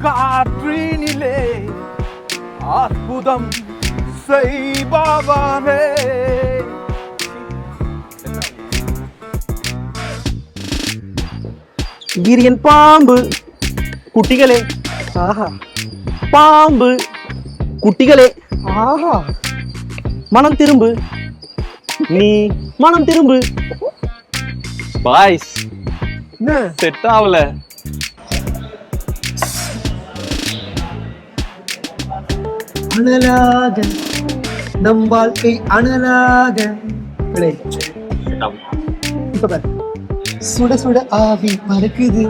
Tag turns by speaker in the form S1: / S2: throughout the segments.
S1: காற்றினிலே அற்புதம் செய்பவரே.
S2: கிரியன் பாம்பு குட்டிகளே, ஆஹா. பாம்பு குட்டிகளே, ஆஹா. மனம் திரும்பு, நீ மனம் திரும்பு.
S1: பாய்ஸ் செட் ஆகல.
S2: அனலாக நம் வாழ்க்கை அனலாக. சுட சுட ஆவி பறக்குது,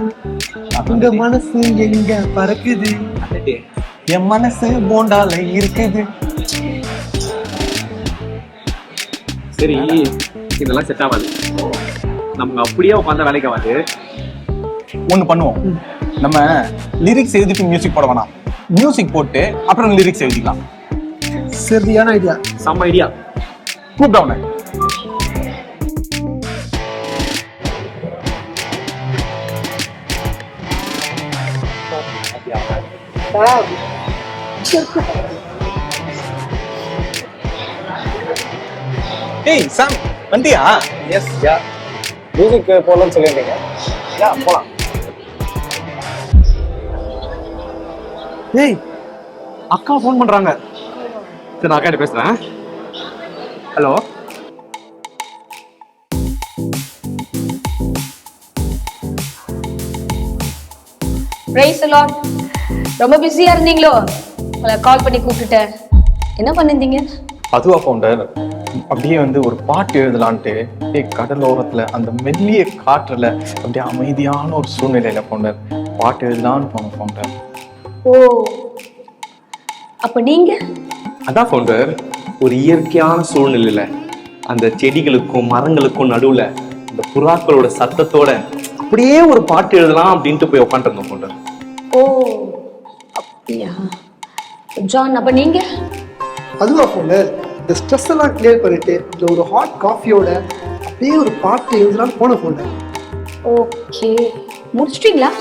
S2: உங்க மனசு எங்க பறக்குது, என் மனசு போண்டால இருக்குது.
S3: சரி, இதெல்லாம் செட் ஆகாது. நமக்கு அப்படியே உட்காந்து வேலைக்கு ஆகாது.
S1: ஒண்ணு பண்ணுவோம், நம்ம லிரிக்ஸ் எழுதிட்டு மியூசிக் போட வேணாம், மியூசிக் போட்டு அப்புறம் லிரிக்ஸ் எழுதிக்கலாம்.
S2: சரியான ஐடியா,
S3: செம்ம ஐடியா.
S1: கூப்பிட்டவன ஏய் சாம், வந்தியா?
S2: எஸ் யா, மியூசிக் போடலாம்னு சொல்லியிருந்தீங்க.
S1: யா போலாம்.
S3: ஏய், அக்கா ஃபோன் பண்றாங்க. சரி, நான் அக்கா பேசுறேன். ஹலோ.
S4: Praise the Lord. ரொம்ப பிஸியா இருந்தீங்களோ? உங்களை கால் பண்ணி கூப்பிட்டுட்டேன். என்ன பண்ணிருந்தீங்க?
S1: அதுவா ஃபவுண்டர், அப்படியே வந்து ஒரு பாட்டு எழுதலான்ட்டு கடலோரத்துல அந்த மெல்லிய காற்றுல அப்படியே அமைதியான ஒரு சூழ்நிலையில ஃபவுண்டர் பாட்டு எழுதலான்னு போனோம் ஃபவுண்டர்.
S4: ஓ, அப்ப நீங்க?
S3: அதான் ஃபவுண்டர், ஒரு இயற்கையான சூழ்நிலையில அந்த செடிகளுக்கும் மரங்களுக்கும் நடுவுல இந்த புறாக்களோட சத்தத்தோட அப்படியே ஒரு பாட்டு எழுதலாம் அப்படின்ட்டு போய் உட்காந்துருந்தோம் ஃபவுண்டர்.
S4: ஓ அப்படியா ஜான், அப்ப நீங்க?
S2: அதுவா ஃபவுண்டர், இந்த ஸ்ட்ரெஸ் எல்லாம் கிளியர் பண்ணிட்டு இந்த ஒரு ஹாட் காஃபியோட அப்படியே ஒரு பாட்டு எழுதலாம்னு போன ஃபவுண்டர்.
S4: ஓகே, முடிச்சிட்டீங்களா?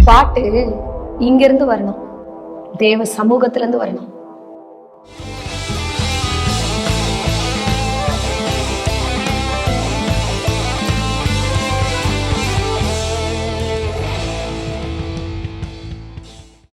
S4: பாட்டு இங்க இருந்து வரணும், தேவ சமூகத்துல இருந்து வரணும்.